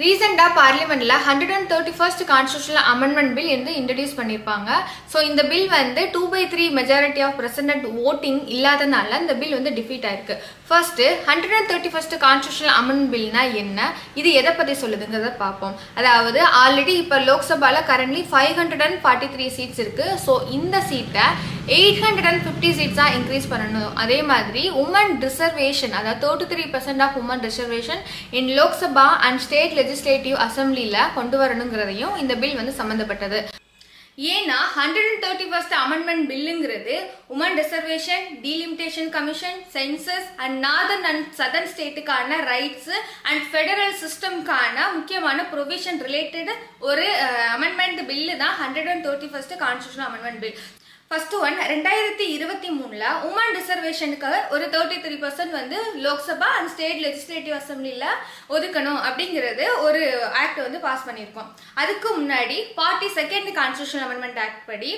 ரீசெண்டாக பார்லிமெண்ட்டில் 131st constitutional amendment bill வந்து இன்ட்ரடியூஸ் பண்ணியிருப்பாங்க. ஸோ இந்த பில் வந்து 2/3 மெஜாரிட்டி ஆஃப் பிரசிடென்ட் ஓட்டிங் இல்லாதனால இந்த பில் வந்து டிஃபீட் ஆயிருக்கு. ஃபர்ஸ்ட் 131st கான்ஸ்டியூஷனல் அமெண்ட்மெண்ட் பில்னா என்ன, இது எதை பற்றி சொல்லுதுங்கிறத பார்ப்போம். அதாவது ஆல்ரெடி இப்போ லோக்சபாவில் கரண்ட்லி 543 சீட்ஸ் இருக்குது. ஸோ இந்த சீட்டை 850 சீட்ஸாக இன்க்ரீஸ் பண்ணணும். அதே மாதிரி உமன் ரிசர்வேஷன், அதாவது 33% of women reservation in Lok Sabha and state legislative அசம்பிளியில் கொண்டு வரணுங்கிறதையும் இந்த பில் வந்து சம்மந்தப்பட்டது. ஏன்னா 131st அமெண்ட்மெண்ட் பில்லுங்கிறது women reservation, delimitation commission, census and northern and southern ஸ்டேட்டுக்கான ரைட்ஸ் அண்ட் ஃபெடரல் சிஸ்டம்கான முக்கியமான ப்ரொவிஷன் ரிலேட்டட் ஒரு அமெண்ட்மெண்ட் பில்லு தான் 131st constitutional amendment bill. First one 2023ல் உமன் ரிசர்வேஷனுக்கு ஒரு 33% வந்து லோக்சபா அண்ட் ஸ்டேட் லெஜிஸ்லேட்டிவ் அசம்பிளியில் ஒதுக்கணும் அப்படிங்கிறது ஒரு ஆக்ட் வந்து பாஸ் பண்ணியிருக்கோம். அதுக்கு முன்னாடி 42nd கான்ஸ்டியூஷனல் அமெண்ட்மெண்ட் ஆக்ட் படி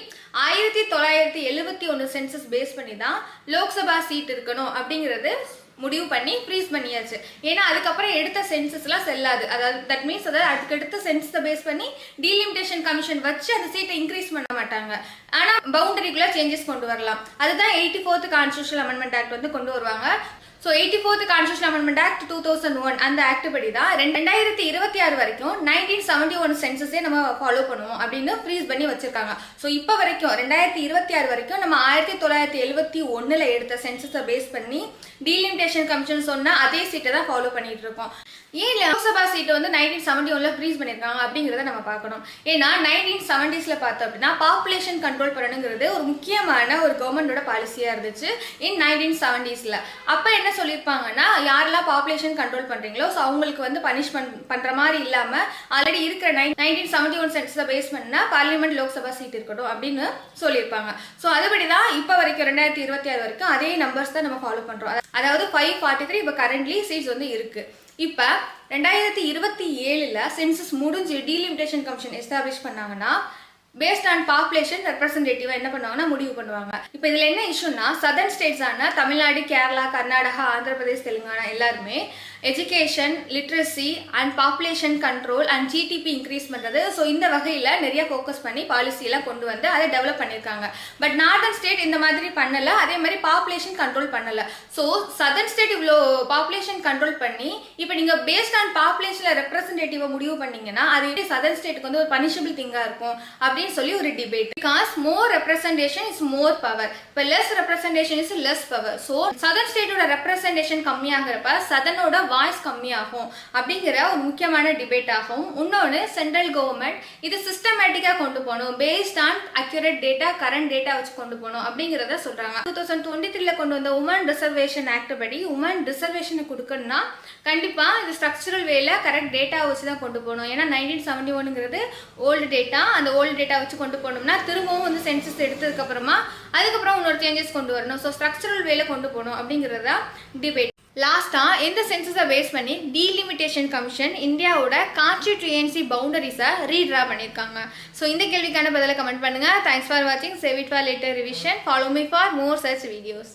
1971 சென்சஸ் பேஸ் பண்ணி தான் லோக்சபா சீட் இருக்கணும் அப்படிங்கிறது முடிவு பண்ணி ஃப்ரீஸ் பண்ணியாச்சு. ஏன்னா அதுக்கப்புறம் எடுத்த சென்சஸ்லாம் செல்லாது. அதாவது தட் மீன்ஸ் அதுக்கு எடுத்த சென்சஸை பேஸ் பண்ணி டீலிமிட்டேஷன் கமிஷன் வச்சு அந்த சீட்டை இன்க்ரீஸ் பண்ண மாட்டாங்க. ஆனால் பவுண்டரிக்குள்ள சேஞ்சஸ் கொண்டு வரலாம். அதுதான் 84th கான்ஸ்டியூஷனல் அமெண்ட்மெண்ட் ஆக்ட் வந்து கொண்டு வருவாங்க. So 84th constitutional amendment act 2001 அந்த ஆக்ட் படி தான் 2026 வரைக்கும் 1971 சென்சஸே நம்ம ஃபாலோ பண்ணுவோம் அப்படின்னு ஃப்ரீஸ் பண்ணி வச்சிருக்காங்க. ஸோ இப்போ வரைக்கும் 2026 வரைக்கும் நம்ம 1971 எடுத்த சென்சஸை பேஸ் பண்ணி டீலிமிட்டேஷன் கமிஷன் சொன்ன அதே சீட்டை தான் ஃபாலோ பண்ணிட்டு இருக்கோம். ஏன் லோக்சபா சீட்டை வந்து 1971 ஃப்ரீஸ் பண்ணியிருக்காங்க அப்படிங்கிறத நம்ம பார்க்கணும். ஏன்னா 1970s பார்த்தோம் அப்படின்னா பாப்புலேஷன் கண்ட்ரோல் பண்ணணுங்கிறது ஒரு முக்கியமான ஒரு கவர்மெண்டோட பாலிசியாக இருந்துச்சு இன் 1970s. அப்போ என்ன சொல்லியிருப்பாங்கன்னா, யாரெல்லாம் பாப்புலேஷன் கண்ட்ரோல் பண்ணுறீங்களோ ஸோ அவங்களுக்கு வந்து பனிஷ்மெண்ட் பண்ணுற மாதிரி இல்லாமல் ஆல்ரெடி இருக்கிற 1971 சென்சஸை பேஸ் பண்ணால் பார்லிமெண்ட் லோக்சபா சீட் இருக்கட்டும் அப்படின்னு சொல்லியிருப்பாங்க. ஸோ அதுபடி தான் இப்போ வரைக்கும் 2026 வரைக்கும் அதே நம்பர்ஸ் தான் நம்ம ஃபாலோ பண்ணுறோம். அதாவது 543 இப்போ கரண்ட்லி சீட்ஸ் வந்து இருக்கு. இப்போ 2027ல் சென்சஸ் முடிஞ்சு டீலிமிட்டேஷன் கமிஷன் எஸ்டாப்ளிஷ் பண்ணாங்கன்னா பேஸ்ட் ஆன் பாப்புலேஷன் ரெப்ரசன்டேட்டிவா என்ன பண்ணுவாங்கன்னா முடிவு பண்ணுவாங்க. இப்போ இதுல என்ன இஷ்யூனா, சதர்ன் ஸ்டேட்ஸ் ஆன தமிழ்நாடு, கேரளா, கர்நாடகா, ஆந்திர பிரதேஷ், தெலுங்கானா எல்லாருமே education, literacy and population control and GDP increase பண்ணுறது. ஸோ இந்த வகையில் நிறைய ஃபோக்கஸ் பண்ணி பாலிசியெல்லாம் கொண்டு வந்து அதை டெவலப் பண்ணியிருக்காங்க. பட் நார்தர்ன் ஸ்டேட் இந்த மாதிரி பண்ணலை, அதே மாதிரி பாப்புலேஷன் கண்ட்ரோல் பண்ணலை. ஸோ சதர்ன் ஸ்டேட் இவ்வளோ பாப்புலேஷன் கண்ட்ரோல் பண்ணி இப்போ நீங்கள் பேஸ்ட் ஆன் பாப்புலேஷனில் ரெப்ரசன்டேட்டிவாக முடிவு பண்ணீங்கன்னா அது எப்படி சதர்ன் ஸ்டேட்டுக்கு வந்து ஒரு பனிஷபிள் திங்காக இருக்கும் அப்படின்னு சொல்லி ஒரு debate. Because more representation is more power, இப்போ less representation is less power. So southern ஸ்டேட்டோட ரெப்ரசன்டேஷன் கம்மியாகிறப்ப சதர்னோட வாய்ஸ் கம்மியாகும் அப்படிங்கிற ஒரு முக்கியமான டிபேட் ஆகும். இன்னொன்று, சென்ட்ரல் கவர்மெண்ட் இது சிஸ்டமேட்டிக்கா கொண்டு போகணும், based on accurate data, current data வச்சு கொண்டு போகணும் அப்படிங்கிறத சொல்றாங்க. 2023ல கொண்டு வந்த உமன் ரிசர்வேஷன் ஆக்ட் படி உமன் ரிசர்வேஷன் கொடுக்கணும்னா கண்டிப்பா இது ஸ்ட்ரக்சரல் வேல கரெக்ட் டேட்டா வச்சு தான் கொண்டு போகணும். ஏன்னா 1971ங்கிறது ஓல்டு டேட்டா, அந்த ஓல்டு டேட்டா வச்சு கொண்டு போகணும்னா திரும்பவும் வந்து சென்சஸ் எடுத்ததுக்கு அப்புறமா அதுக்கப்புறம் இன்னொரு சேஞ்சஸ் கொண்டு வரணும். ஸோ ஸ்ட்ரக்சரல் வேல கொண்டு போகணும் அப்படிங்கிறதா டிபேட். லாஸ்டா எந்த சென்சஸை பேஸ் பண்ணி டீலிமிட்டேஷன் கமிஷன் இந்தியாவோட கான்ஸ்டிடியூயன்சி பவுண்டரிஸை ரீட்ரா பண்ணியிருக்காங்க. ஸோ இந்த கேள்விக்கான பதிலை கமெண்ட் பண்ணுங்க. தேங்க்ஸ் ஃபார் வாட்சிங். Save it for later revision. Follow me for more such videos.